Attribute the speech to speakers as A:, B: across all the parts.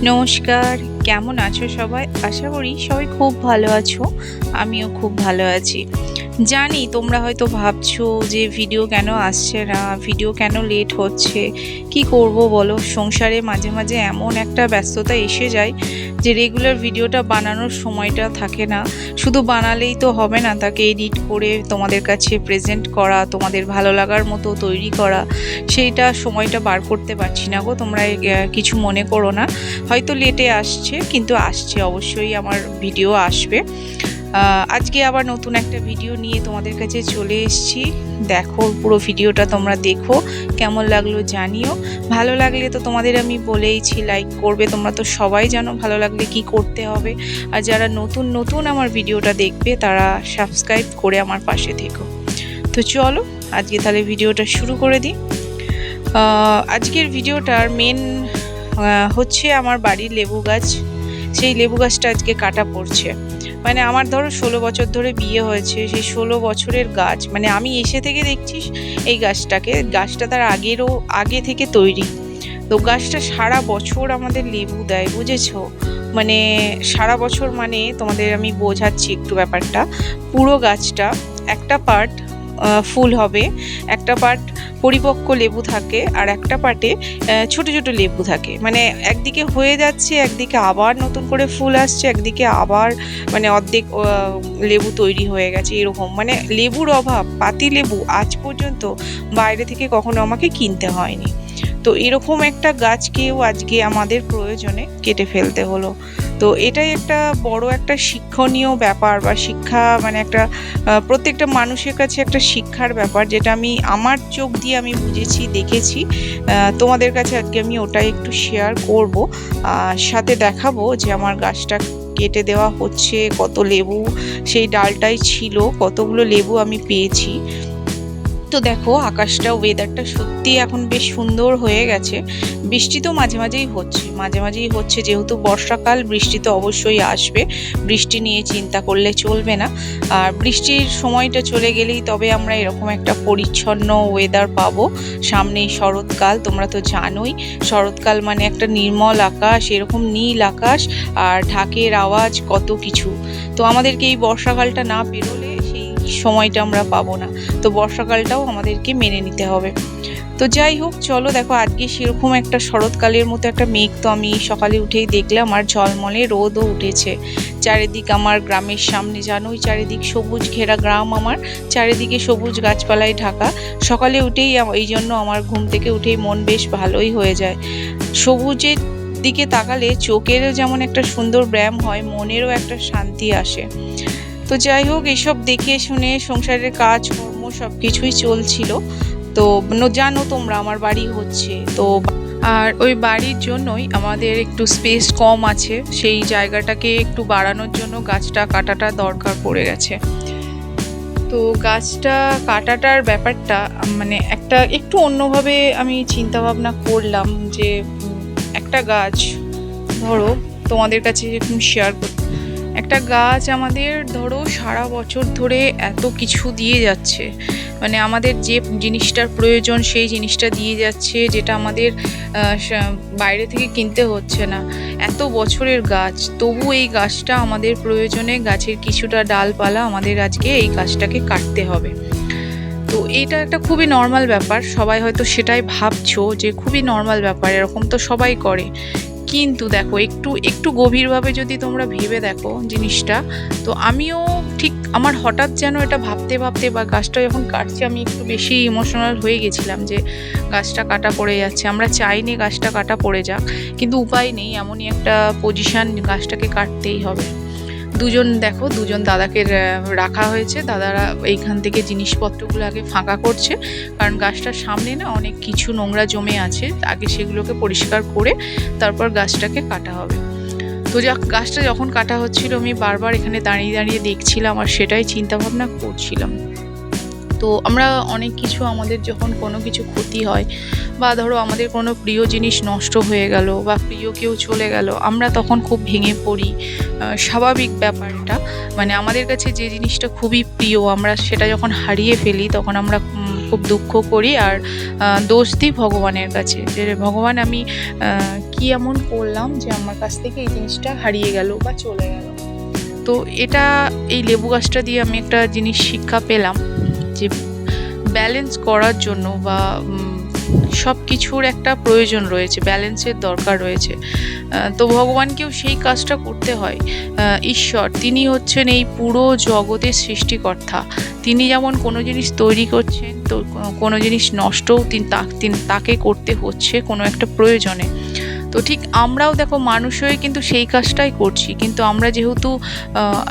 A: নমস্কার, কেমন আছো সবাই? আশা করি সবাই খুব ভালো আছো। আমিও খুব ভালো আছি। জানি তোমরা হয়তো ভাবছো যে ভিডিও কেন আসছে না, ভিডিও কেন লেট হচ্ছে, কি করব বলো? সংসারে মাঝে মাঝে এমন একটা ব্যস্ততা এসে যায় যে রেগুলার ভিডিওটা বানানোর সময়টা থাকে না। শুধু বানালেই তো হবে না, তাকে এডিট করে তোমাদের কাছে প্রেজেন্ট করা, তোমাদের ভালো লাগার মতো তৈরি করা, সেইটা সময়টা বার করতে পারছি না গো। তোমরা কিছু মনে করো না, হয়তো লেটে আসছে, কিন্তু আসছে, অবশ্যই আমার ভিডিও আসবে। আজকে আবার নতুন একটা ভিডিও নিয়ে তোমাদের কাছে চলে এসেছি। দেখো, পুরো ভিডিওটা তোমরা দেখো, কেমন লাগলো জানিও। ভালো লাগলে তো তোমাদের আমি বলেইছি লাইক করবে, তোমরা তো সবাই জানো ভালো লাগলে কি করতে হবে। আর যারা নতুন নতুন আমার ভিডিওটা দেখবে তারা সাবস্ক্রাইব করে আমার পাশে থেকো। তো চলো আজকে তাহলে ভিডিওটা শুরু করে দিই। আজকের ভিডিওটার মেন হচ্ছে আমার বাড়ির লেবু গাছ। সেই লেবু গাছটা আজকে কাটা পড়ছে। মানে আমার ধরো 16 বছর ধরে বিয়ে হয়েছে, সেই 16 বছরের গাছ, মানে আমি এসে থেকে দেখছি এই গাছটা তার আগে থেকে তৈরি। তো গাছটা সারা বছর আমাদের লেবু দেয়, বুঝেছো? মানে সারা বছর, মানে তোমাদের আমি বোঝাচ্ছি একটু ব্যাপারটা। পুরো গাছটা একটা পার্ট ফুল হবে, একটা পার্ট পরিপক্ক লেবু থাকে, আর একটা পার্টে ছোট ছোট লেবু থাকে। মানে একদিকে হয়ে যাচ্ছে, একদিকে আবার নতুন করে ফুল আসছে, একদিকে আবার মানে অর্ধেক লেবু তৈরি হয়ে গেছে, এরকম। মানে লেবুর অভাব, পাতি লেবু আজ পর্যন্ত বাইরে থেকে কখনো আমাকে কিনতে হয়নি। তো এরকম একটা গাছকেও আজকে আমাদের প্রয়োজনে কেটে ফেলতে হলো। তো এটাই একটা বড় একটা শিক্ষণীয় ব্যাপার, বা শিক্ষা, মানে একটা প্রত্যেকটা মানুষের কাছে একটা শিক্ষার ব্যাপার, যেটা আমি আমার চোখ দিয়ে আমি বুঝেছি, দেখেছি। তোমাদের কাছে আজকে আমি ওটাই একটু শেয়ার করব। সাথে দেখাবো যে আমার গাছটা কেটে দেওয়া হচ্ছে, কত লেবু সেই ডালটাই ছিল, কতগুলো লেবু আমি পেয়েছি। তো দেখো, আকাশটা, ওয়েদারটা সত্যি এখন বেশ সুন্দর হয়ে গেছে। বৃষ্টি তো মাঝে মাঝেই হচ্ছে, যেহেতু বর্ষাকাল, বৃষ্টি তো অবশ্যই আসবে। বৃষ্টি নিয়ে চিন্তা করলে চলবে না। আর বৃষ্টির সময়টা চলে গেলেই তবে আমরা এরকম একটা পরিচ্ছন্ন ওয়েদার পাবো। সামনেই শরৎকাল, তোমরা তো জানোই শরৎকাল মানে একটা নির্মল আকাশ, এরকম নীল আকাশ, আর ঢাকের আওয়াজ, কত কিছু। তো আমাদেরকে এই বর্ষাকালটা না পেরোলে সেই সময়টা আমরা পাবো না। তো বর্ষাকালটাও আমাদেরকে মেনে নিতে হবে। তো যাই হোক, চলো দেখো, আজকে সেরকম একটা শরৎকালের মতো একটা মেঘ তো আমি সকালে উঠেই দেখলাম, আর ঝলমলে রোদও উঠেছে। চারিদিক আমার গ্রামের সামনে, জানোই চারিদিক সবুজ ঘেরা গ্রাম, আমার চারিদিকে সবুজ গাছপালায় ঢাকা। সকালে উঠেই এই জন্য আমার ঘুম থেকে উঠেই মন বেশ ভালোই হয়ে যায়। সবুজের দিকে তাকালে চোখেরও যেমন একটা সুন্দর ব্যায়াম হয়, মনেরও একটা শান্তি আসে। তো যাই হোক, এসব দেখে শুনে সংসারের কাজকর্ম সব কিছুই চলছিল। তো জানো তোমরা আমার বাড়ি হচ্ছে তো, আর ওই বাড়ির জন্যই আমাদের একটু স্পেস কম আছে, সেই জায়গাটাকে একটু বাড়ানোর জন্য গাছটা কাটাটা দরকার পড়ে গেছে। তো গাছটা কাটাটার ব্যাপারটা মানে একটু অন্যভাবে আমি চিন্তা ভাবনা করলাম, যে একটা গাছ, ধরো তোমাদের কাছে এরকম শেয়ার করতে, একটা গাছ আমাদের ধরো সারা বছর ধরে এত কিছু দিয়ে যাচ্ছে, মানে আমাদের যে জিনিসটার প্রয়োজন সেই জিনিসটা দিয়ে যাচ্ছে, যেটা আমাদের বাইরে থেকে কিনতে হচ্ছে না। এত বছরের গাছ, তবু এই গাছটা আমাদের প্রয়োজনে, গাছের কিছুটা ডালপালা আমাদের আজকে এই গাছটাকে কাটতে হবে। তো এইটা একটা খুবই নর্মাল ব্যাপার, সবাই হয়তো সেটাই ভাবছো যে খুবই নর্মাল ব্যাপার, এরকম তো সবাই করে। কিন্তু দেখো, একটু গভীরভাবে যদি তোমরা ভেবে দেখো জিনিসটা, তো আমিও ঠিক আমার হঠাৎ যেন এটা ভাবতে ভাবতে, বা গাছটা যখন কাটছি আমি একটু বেশি ইমোশনাল হয়ে গেছিলাম, যে গাছটা কাটা পড়ে যাচ্ছে। আমরা চাইনি গাছটা কাটা পড়ে যাক, কিন্তু উপায় নেই, এমনই একটা পজিশন, গাছটাকে কাটতেই হবে। দুজন দাদাকে রাখা হয়েছে, দাদারা এইখান থেকে জিনিসপত্রগুলো আগে ফাঁকা করছে, কারণ গাছটার সামনে না অনেক কিছু নোংরা জমে আছে, আগে সেগুলোকে পরিষ্কার করে তারপর গাছটাকে কাটা হবে। তো গাছটা যখন কাটা হচ্ছিল, আমি বারবার এখানে দাঁড়িয়ে দাঁড়িয়ে দেখছিলাম, আর সেটাই চিন্তা ভাবনা করছিলাম। তো আমরা অনেক কিছু, আমাদের যখন কোনো কিছু ক্ষতি হয়, বা ধরো আমাদের কোনো প্রিয় জিনিস নষ্ট হয়ে গেল, বা প্রিয় কেউ চলে গেল, আমরা তখন খুব ভেঙে পড়ি। স্বাভাবিক ব্যাপারটা, মানে আমাদের কাছে যে জিনিসটা খুবই প্রিয়, আমরা সেটা যখন হারিয়ে ফেলি তখন আমরা খুব দুঃখ করি, আর দোষ দিই ভগবানের কাছে, যে ভগবান, আমি কি এমন করলাম যে আমার কাছ থেকে এই জিনিসটা হারিয়ে গেল বা চলে গেল। তো এটা এই লেবু গাছটা দিয়ে আমি একটা জিনিস শিক্ষা পেলাম যে ব্যালেন্স করার জন্য বা সব কিছুর একটা প্রয়োজন রয়েছে, ব্যালেন্সের দরকার রয়েছে। তো ভগবানকেও সেই কাজটা করতে হয়। ঈশ্বর তিনি হচ্ছেন এই পুরো জগতের সৃষ্টিকর্তা। তিনি যেমন কোনো জিনিস তৈরি করছেন, তো কোনো জিনিস নষ্টও তাকে করতে হচ্ছে কোনো একটা প্রয়োজনে। তো ঠিক আমরাও দেখো মানুষ হয়ে কিন্তু সেই কাজটাই করছি, কিন্তু আমরা যেহেতু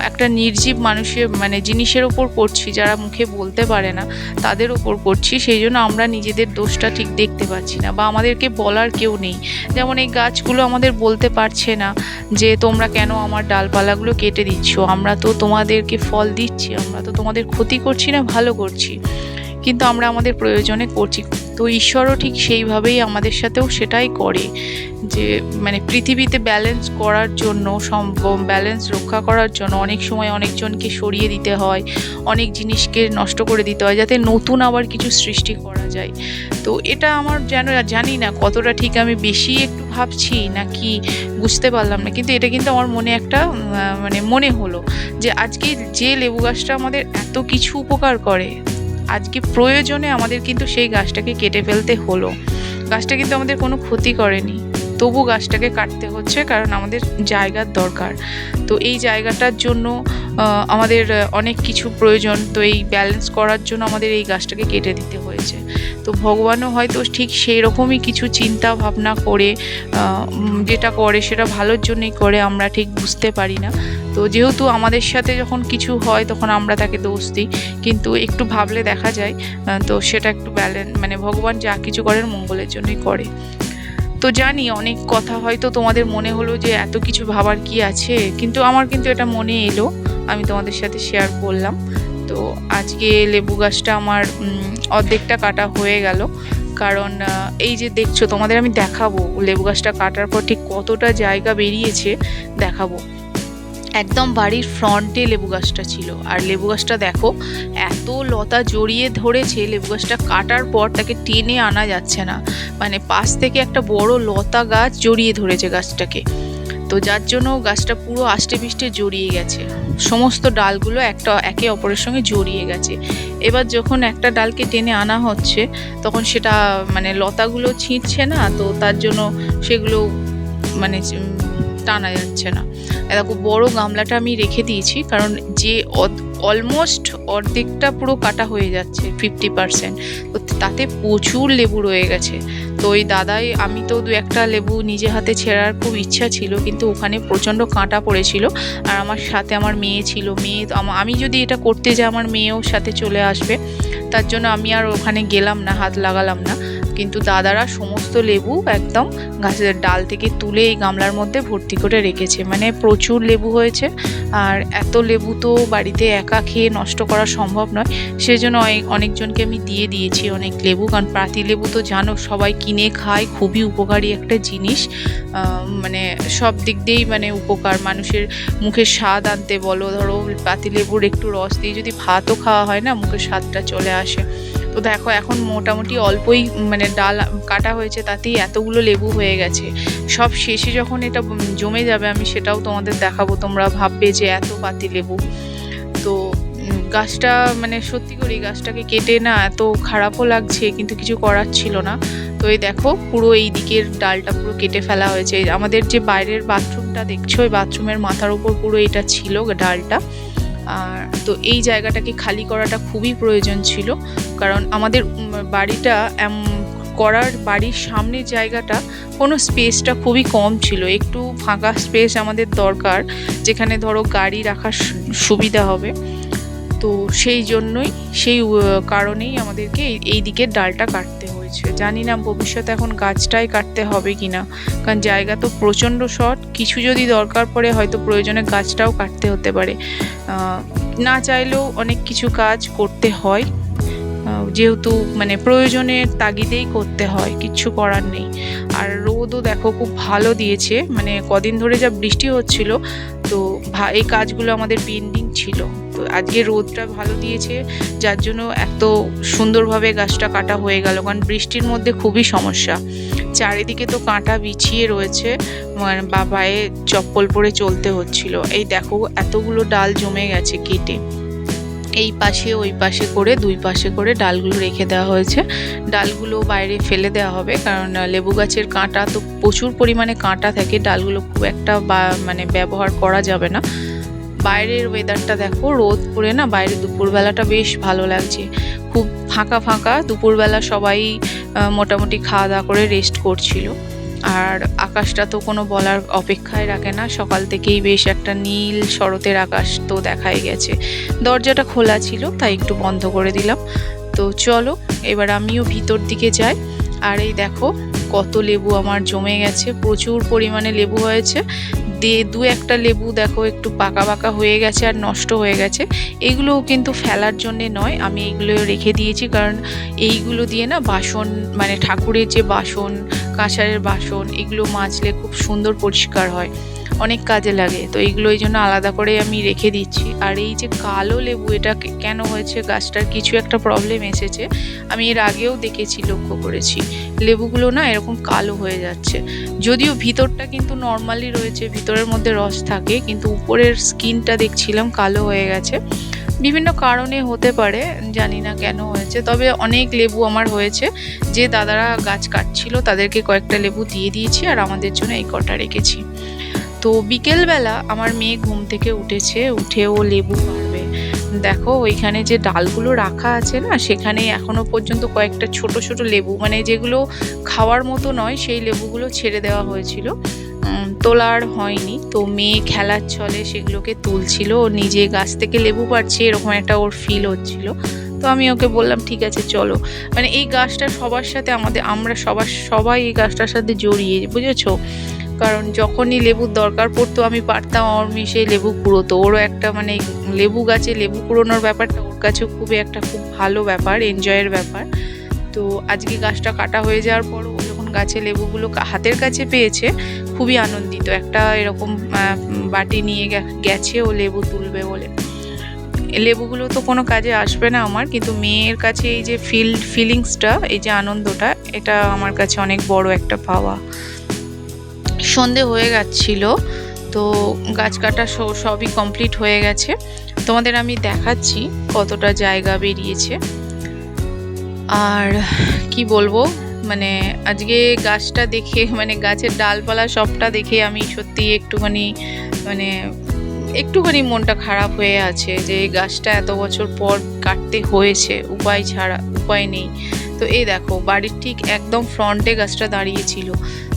A: একটা নির্জীব মানুষের মানে জিনিসের ওপর করছি, যারা মুখে বলতে পারে না তাদের ওপর করছি, সেই জন্য আমরা নিজেদের দোষটা ঠিক দেখতে পাচ্ছি না বা আমাদেরকে বলার কেউ নেই। যেমন এই গাছগুলো আমাদের বলতে পারছে না যে তোমরা কেন আমার ডালপালাগুলো কেটে দিচ্ছ, আমরা তো তোমাদেরকে ফল দিচ্ছি, আমরা তো তোমাদের ক্ষতি করছি না, ভালো করছি, কিন্তু আমরা আমাদের প্রয়োজনে করছি। তো ঈশ্বরও ঠিক সেইভাবেই আমাদের সাথেও সেটাই করে, যে মানে পৃথিবীতে ব্যালেন্স করার জন্য, ব্যালেন্স রক্ষা করার জন্য অনেক সময় অনেকজনকে সরিয়ে দিতে হয়, অনেক জিনিসকে নষ্ট করে দিতে হয়, যাতে নতুন আবার কিছু সৃষ্টি করা যায়। তো এটা আমার জানি না কতটা ঠিক, আমি বেশি একটু ভাবছি নাকি বুঝতে পারলাম না, কিন্তু এটা কিন্তু আমার মনে একটা মানে মনে হলো যে আজকে যে লেবু গাছটা আমাদের এত কিছু উপকার করে, আজকে প্রয়োজনে আমাদের কিন্তু সেই গাছটাকে কেটে ফেলতে হলো। গাছটা কিন্তু আমাদের কোনো ক্ষতি করেনি, তবু গাছটাকে কাটতে হচ্ছে কারণ আমাদের জায়গার দরকার। তো এই জায়গাটার জন্য আমাদের অনেক কিছু প্রয়োজন, তো এই ব্যালেন্স করার জন্য আমাদের এই গাছটাকে কেটে দিতে হয়েছে। তো ভগবানও হয়তো ঠিক সেই রকমই কিছু চিন্তা ভাবনা করে যেটা করে সেটা ভালোর জন্যই করে, আমরা ঠিক বুঝতে পারি না। তো যেহেতু আমাদের সাথে যখন কিছু হয় তখন আমরা তাকে দোষ দিই, কিন্তু একটু ভাবলে দেখা যায় তো সেটা একটু মানে ভগবান যা কিছু করেন মঙ্গলের জন্যই করে। তো জানি অনেক কথা হয়তো তোমাদের মনে হলো যে এত কিছু ভাবার কি আছে, কিন্তু আমার কিন্তু এটা মনে এলো, আমি তোমাদের সাথে শেয়ার করলাম। তো আজকে লেবু গাছটা আমার অর্ধেকটা কাটা হয়ে গেল, কারণ এই যে দেখছো তোমাদের আমি দেখাবো লেবু গাছটা কাটার পর ঠিক কতটা জায়গা বেরিয়েছে দেখাবো। একদম বাড়ির ফ্রন্টে লেবু গাছটা ছিল, আর লেবু গাছটা দেখো এত লতা জড়িয়ে ধরেছে, লেবু গাছটা কাটার পর তাকে টেনে আনা যাচ্ছে না, মানে পাশ থেকে একটা বড় লতা গাছ জড়িয়ে ধরেছে গাছটাকে। তো যার জন্য গাছটা পুরো আষ্টে পিষ্টে জড়িয়ে গেছে, সমস্ত ডালগুলো একে অপরের সঙ্গে জড়িয়ে গেছে। এবার যখন একটা ডালকে টেনে আনা হচ্ছে তখন সেটা মানে লতাগুলো ছিঁড়ছে না, তো তার জন্য সেগুলো মানে টানা যাচ্ছে না। দেখো বড় গামলাটা আমি রেখে দিয়েছি, কারণ যে অলমোস্ট অর্ধেকটা পুরো কাটা হয়ে যাচ্ছে 50%, তো তাতে প্রচুর লেবু রয়ে গেছে। তো ওই দাদাই, আমি তো 2-1টা লেবু নিজে হাতে ছেঁড়ার খুব ইচ্ছা ছিল, কিন্তু ওখানে প্রচণ্ড কাঁটা পড়েছিল, আর আমার সাথে আমার মেয়ে ছিল, আমি যদি এটা করতে যাই আমার মেয়েও সাথে চলে আসবে, তার জন্য আমি আর ওখানে গেলাম না, হাত লাগালাম না। কিন্তু দাদারা সমস্ত লেবু একদম গাছের ডাল থেকে তুলে এই গামলার মধ্যে ভর্তি করে রেখেছে, মানে প্রচুর লেবু হয়েছে। আর এত লেবু তো বাড়িতে একা খেয়ে নষ্ট করা সম্ভব নয়, সেজন্য অনেকজনকে আমি দিয়ে দিয়েছি অনেক লেবু, কারণ পাতি লেবু তো জানো সবাই কিনে খায়, খুবই উপকারী একটা জিনিস, মানে সব দিক দিয়েই মানে উপকার, মানুষের মুখের স্বাদ আনতে বলো, ধরো পাতি লেবুর একটু রস দিয়ে যদি ভাতও খাওয়া হয় না, মুখের স্বাদটা চলে আসে। তো দেখো এখন মোটামুটি অল্পই মানে ডাল কাটা হয়েছে, তাতেই এতগুলো লেবু হয়ে গেছে। সব শেষে যখন এটা জমে যাবে আমি সেটাও তোমাদের দেখাবো, তোমরা ভাববে যে এত পাতি লেবু। তো গাছটা মানে সত্যি করে গাছটাকে কেটে না এত খারাপও লাগছে, কিন্তু কিছু করার ছিল না। তো এই দেখো পুরো এই দিকের ডালটা পুরো কেটে ফেলা হয়েছে। আমাদের যে বাইরের বাথরুমটা দেখছো, ওই বাথরুমের মাথার উপর পুরো এটা ছিল ডালটা। আর তো এই জায়গাটাকে খালি করাটা খুবই প্রয়োজন ছিল, কারণ আমাদের বাড়িটা করার বাড়ির সামনের জায়গাটা কোনো স্পেসটা খুবই কম ছিল, একটু ফাঁকা স্পেস আমাদের দরকার, যেখানে ধরো গাড়ি রাখার সুবিধা হবে। তো সেই জন্যই সেই কারণেই আমাদেরকে এই দিকের ডালটা কাটতে হয়েছে। জানি না ভবিষ্যতে এখন গাছটাই কাটতে হবে কিনা, কারণ জায়গা তো প্রচণ্ড শর্ট, কিছু যদি দরকার পড়ে হয়তো প্রয়োজনে গাছটাও কাটতে হতে পারে। না চাইলেও অনেক কিছু কাজ করতে হয়, যেহেতু মানে প্রয়োজনের তাগিদেই করতে হয়, কিচ্ছু করার নেই। আর রোদও দেখো খুব ভালো দিয়েছে, মানে কদিন ধরে যা বৃষ্টি হচ্ছিল, তো এই কাজগুলো আমাদের পেন্ডিং ছিল, তো আজকে রোদটা ভালো দিয়েছে, যার জন্য এত সুন্দরভাবে গাছটা কাটা হয়ে গেল, কারণ বৃষ্টির মধ্যে খুবই সমস্যা, চারিদিকে তো কাঁটা বিছিয়ে রয়েছে, মানে বাবায়ে চপ্পল পরে চলতে হচ্ছিল। এই দেখো এতগুলো ডাল জমে গেছে কেটে, এই পাশে ওই পাশে করে দুই পাশে করে ডালগুলো রেখে দেওয়া হয়েছে। ডালগুলো বাইরে ফেলে দেওয়া হবে, কারণ লেবু গাছের কাঁটা তো প্রচুর পরিমাণে কাঁটা থাকে, ডালগুলো খুব একটা মানে ব্যবহার করা যাবে না। বাইরের ওয়েদারটা দেখো, রোদ পড়ে না বাইরে, দুপুরবেলাটা বেশ ভালো লাগছে, খুব ফাঁকা ফাঁকা। দুপুরবেলা সবাই মোটামুটি খাওয়া দাওয়া করে রেস্ট করছিল। আর আকাশটা তো কোনো বলার অপেক্ষায় রাখে না, সকাল থেকেই বেশ একটা নীল শরতের আকাশ তো দেখাই গেছে। দরজাটা খোলা ছিল তাই একটু বন্ধ করে দিলাম। তো চলো এবার আমিও ভিতর দিকে যাই। আর এই দেখো কত লেবু আমার জমে গেছে, প্রচুর পরিমাণে লেবু হয়েছে। দু একটা লেবু দেখো একটু পাকা পাকা হয়ে গেছে আর নষ্ট হয়ে গেছে। এগুলোও কিন্তু ফেলার জন্যে নয়, আমি এইগুলো রেখে দিয়েছি, কারণ এইগুলো দিয়ে না বাসন, মানে ঠাকুরের যে বাসন, কাঁসারের বাসন, এগুলো মাজলে খুব সুন্দর পরিষ্কার হয়, অনেক কাজে লাগে। তো এইগুলো এই জন্য আলাদা করে আমি রেখে দিচ্ছি। আর এই যে কালো লেবু, এটা কেন হয়েছে, গাছটার কিছু একটা প্রবলেম এসেছে, আমি এর আগেও দেখেছি, লক্ষ্য করেছি লেবুগুলো না এরকম কালো হয়ে যাচ্ছে। যদিও ভিতরটা কিন্তু নর্মালি রয়েছে, ভিতরের মধ্যে রস থাকে, কিন্তু উপরের স্কিনটা দেখছিলাম কালো হয়ে গেছে। বিভিন্ন কারণে হতে পারে, জানি না কেন হয়েছে। তবে অনেক লেবু আমার হয়েছে, যে দাদারা গাছ কাটছিল তাদেরকে কয়েকটা লেবু দিয়ে দিয়েছি, আর আমাদের জন্য এই কটা রেখেছি। তো বিকেলবেলা আমার মেয়ে ঘুম থেকে উঠেছে, উঠে ও লেবু পাড়বে। দেখো ওইখানে যে ডালগুলো রাখা আছে না, সেখানে এখনো পর্যন্ত কয়েকটা ছোট ছোট লেবু, মানে যেগুলো খাওয়ার মতো নয়, সেই লেবুগুলো ছেড়ে দেওয়া হয়েছিল, তোলার হয়নি। তো মেয়ে খেলার ছলে সেগুলোকে তুলছিল, ও নিজে গাছ থেকে লেবু পাড়ছে, এরকম একটা ওর ফিল হচ্ছিল। তো আমি ওকে বললাম ঠিক আছে চলো, মানে এই গাছটা সবার সাথে আমরা সবাই এই গাছটার সাথে জড়িয়ে, বুঝেছো? কারণ যখনই লেবুর দরকার পড়তো আমি পারতাম, ওর মেয়ে সেই লেবু কুড়োতো। ওরও একটা মানে লেবু গাছে লেবু কুড়োনোর ব্যাপারটা ওর কাছেও খুব ভালো ব্যাপার, এনজয়ের ব্যাপার। তো আজকে গাছটা কাটা হয়ে যাওয়ার পর ও যখন গাছে লেবুগুলো হাতের কাছে পেয়েছে, খুবই আনন্দিত। একটা এরকম বাটি নিয়ে গেছে ও লেবু তুলবে বলে। লেবুগুলো তো কোনো কাজে আসবে না আমার, কিন্তু মেয়ের কাছে এই যে ফিলিংসটা, এই যে আনন্দটা, এটা আমার কাছে অনেক বড় একটা পাওয়া। সন্ধে হয়ে যাচ্ছিল, তো গাছ কাটা সবই কমপ্লিট হয়ে গেছে। তোমাদের আমি দেখাচ্ছি কতটা জায়গা বেরিয়েছে। আর কি বলবো, মানে আজকে গাছটা দেখে, মানে গাছের ডালপালা সবটা দেখে আমি সত্যি একটুখানি মনটা খারাপ হয়ে আছে, যে এই গাছটা এত বছর পর কাটতে হয়েছে, উপায় নেই। তো এই দেখো বাড়ির ঠিক একদম ফ্রন্টে গাছটা দাঁড়িয়েছিল,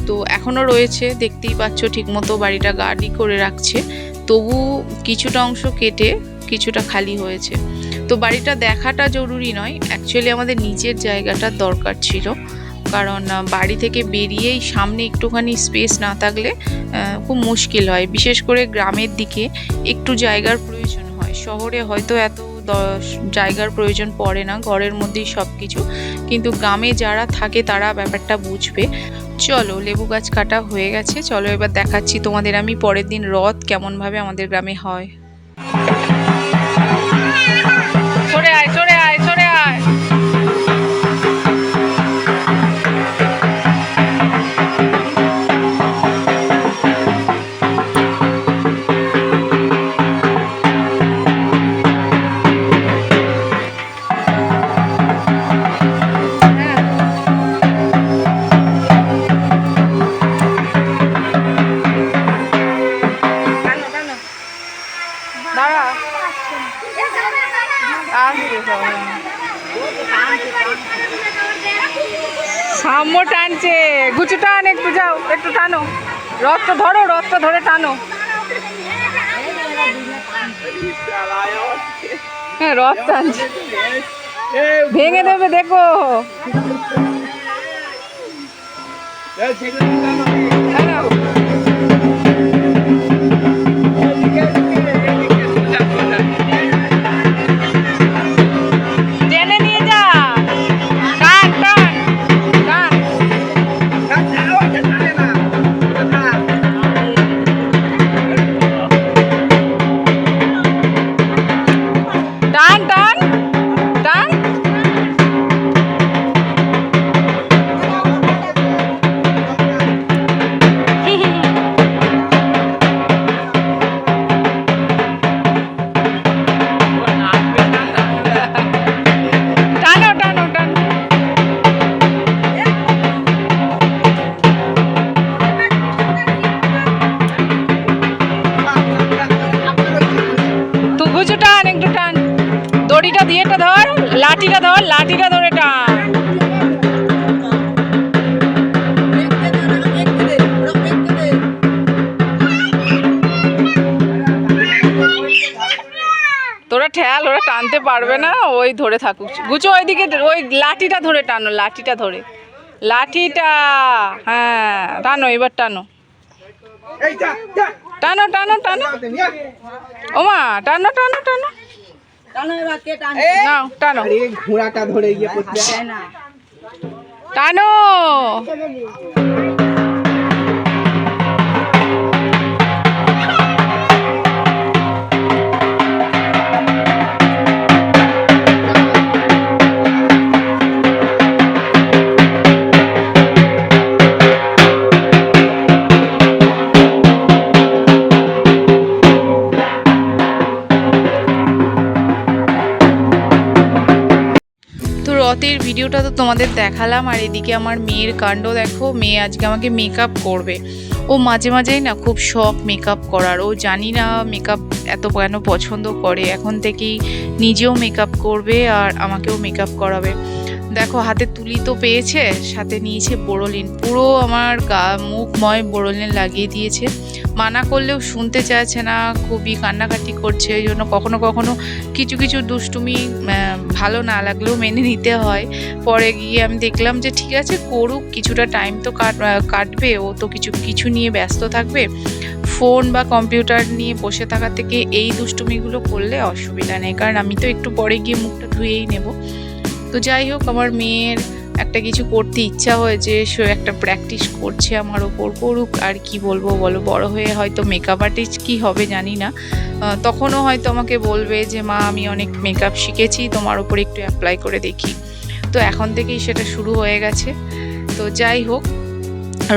A: তো এখনও রয়েছে, দেখতেই পাচ্ছ ঠিকমতো বাড়িটা গার্ডই করে রাখছে। তবু কিছুটা অংশ কেটে কিছুটা খালি হয়েছে। তো বাড়িটা দেখাটা জরুরি নয়, অ্যাকচুয়ালি আমাদের নিচের জায়গাটার দরকার ছিল, কারণ বাড়ি থেকে বেরিয়েই সামনে একটুখানি স্পেস না থাকলে খুব মুশকিল হয়। বিশেষ করে গ্রামের দিকে একটু জায়গার প্রয়োজন হয়, শহরে হয়তো এত জায়গার প্রয়োজন পড়ে না, ঘরের মধ্যেই সব কিছু, কিন্তু গ্রামে যারা থাকে তারা ব্যাপারটা বুঝবে। চলো লেবু গাছ কাটা হয়ে গেছে, চলো এবার দেখাচ্ছি তোমাদের আমি পরের দিন রথ কেমনভাবে আমাদের গ্রামে হয়। সরে আয়, সরে আয়, সরে আয়। সাম্য টানছে, গুছু টান, একটু যাও, একটু টানো, রথটা ধরো, রথটা ধরে টানো। হ্যাঁ রথ টানছে, ভেঙে দেবে দেখো। ঠেল, ওরা টানতে পারবে না, ওই ধরে থাকুক। গুচো ওইদিকে, ওই লাঠিটা ধরে টানো, লাঠিটা ধরে, লাঠিটা। হ্যাঁ টানো, এবার টানো, টানো টানো টানো, ওমা টানো টানো টানো, নাও টানো,
B: ঘোড়াটা ধরে গিয়ে
A: টানো। রথের ভিডিওটা তো তোমাদের দেখালাম, আর এদিকে আমার মেয়ের কাণ্ড দেখো। মেয়ে আজকে আমাকে মেকআপ করবে। ও মাঝে মাঝেই না খুব শখ মেকআপ করার। ও জানি না মেকআপ এত কেন পছন্দ করে, এখন থেকেই নিজেও মেকআপ করবে আর আমাকেও মেকআপ করাবে। দেখো হাতে তুলি তো পেয়েছে, সাথে নিয়েছে বোরোলিন, পুরো আমার মুখময় বোরোলিন লাগিয়ে দিয়েছে। মানা করলেও শুনতে চাইছে না, খুবই কান্নাকাটি করছে। এই জন্য কখনো কখনো কিছু কিছু দুষ্টুমি ভালো না লাগলেও মেনে নিতে হয়। পরে গিয়ে আমি দেখলাম যে ঠিক আছে করুক, কিছুটা টাইম তো কাটবে, ও তো কিছু নিয়ে ব্যস্ত থাকবে। ফোন বা কম্পিউটার নিয়ে বসে থাকা থেকে এই দুষ্টুমিগুলো করলে অসুবিধা নেই, কারণ আমি তো একটু পরে গিয়ে মুখটা ধুয়েই নেব। তো যাই হোক, আমার মেয়ের একটা কিছু করতে ইচ্ছা হয়েছে, সে একটা প্র্যাকটিস করছে আমার ওপর, করুক। আর কি বলবো বলো, বড় হয়ে হয়তো মেকআপ আর্টিস্ট কী হবে জানি না, তখনও হয়তো আমাকে বলবে যে মা আমি অনেক মেকআপ শিখেছি, তোমার ওপর একটু অ্যাপ্লাই করে দেখি। তো এখন থেকেই সেটা শুরু হয়ে গেছে। তো যাই হোক,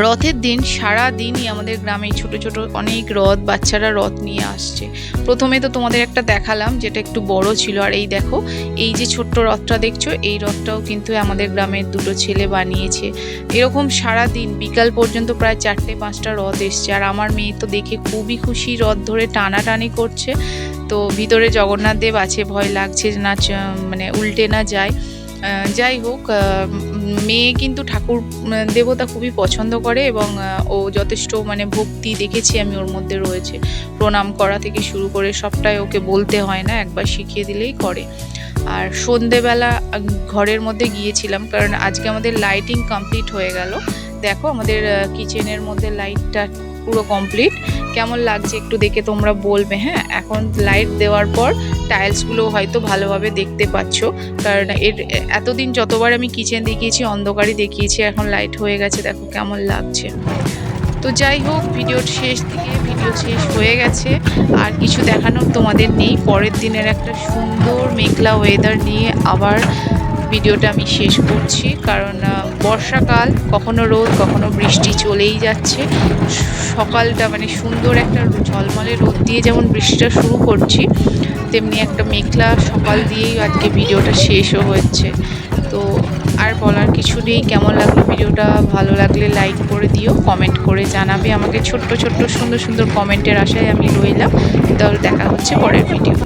A: রথের দিন সারা দিনই আমাদের গ্রামে ছোট ছোট অনেক রথ, বাচ্চারা রথ নিয়ে আসছে। প্রথমে তো তোমাদের একটা দেখালাম যেটা একটু বড় ছিল, আর এই দেখো এই যে ছোট্ট রথটা দেখছো, এই রথটাও কিন্তু আমাদের গ্রামের দুটো ছেলে বানিয়েছে। এরকম সারা দিন বিকাল পর্যন্ত প্রায় 4-5টা রথ এসছে, আর আমার মেয়ে তো দেখে খুবই খুশি, রথ ধরে টানাটানি করছে। তো ভিতরে জগন্নাথ দেব আছে, ভয় লাগছে না মানে উল্টে না যায়। যাই হোক, মেয়ে কিন্তু ঠাকুর দেবতা খুবই পছন্দ করে, এবং ও যথেষ্ট মানে ভক্তি দেখেছি আমি ওর মধ্যে রয়েছে। প্রণাম করা থেকে শুরু করে সবটাই ওকে বলতে হয় না, একবার শিখিয়ে দিলেই করে। আর সন্ধেবেলা ঘরের মধ্যে গিয়েছিলাম, কারণ আজকে আমাদের লাইটিং কমপ্লিট হয়ে গেল। দেখো আমাদের কিচেনের মধ্যে লাইটটা পুরো কমপ্লিট। কেমন লাগছে একটু দেখে তোমরা বলবে। হ্যাঁ, এখন লাইট দেওয়ার পর টাইলসগুলো হয়তো ভালোভাবে দেখতে পাচ্ছ, কারণ এতদিন যতবার আমি কিচেন দেখিয়েছি অন্ধকারই দেখিয়েছি, এখন লাইট হয়ে গেছে, দেখো কেমন লাগছে। তো যাই হোক, ভিডিওর শেষ দিকে ভিডিও শেষ হয়ে গেছে, আর কিছু দেখানোর তোমাদের নেই। পরের দিনের একটা সুন্দর মেঘলা ওয়েদার নিয়ে আবার ভিডিওটা আমি শেষ করছি, কারণ বর্ষাকাল, কখনো রোদ কখনো বৃষ্টি চলেই যাচ্ছে। সকালটা মানে সুন্দর একটা ঝলমলে রোদ দিয়ে যেমন বৃষ্টিটা শুরু করছি, তেমনি একটা মেঘলা সকাল দিয়েই আজকে ভিডিওটা শেষও হচ্ছে। তো আর বলার কিছু নেই। কেমন লাগলো ভিডিওটা? ভালো লাগলে লাইক করে দিও, কমেন্ট করে জানাবে আমাকে। ছোট্ট ছোট্ট সুন্দর সুন্দর কমেন্টের আশায় আমি রইলাম। তাহলে দেখা হচ্ছে পরের ভিডিও।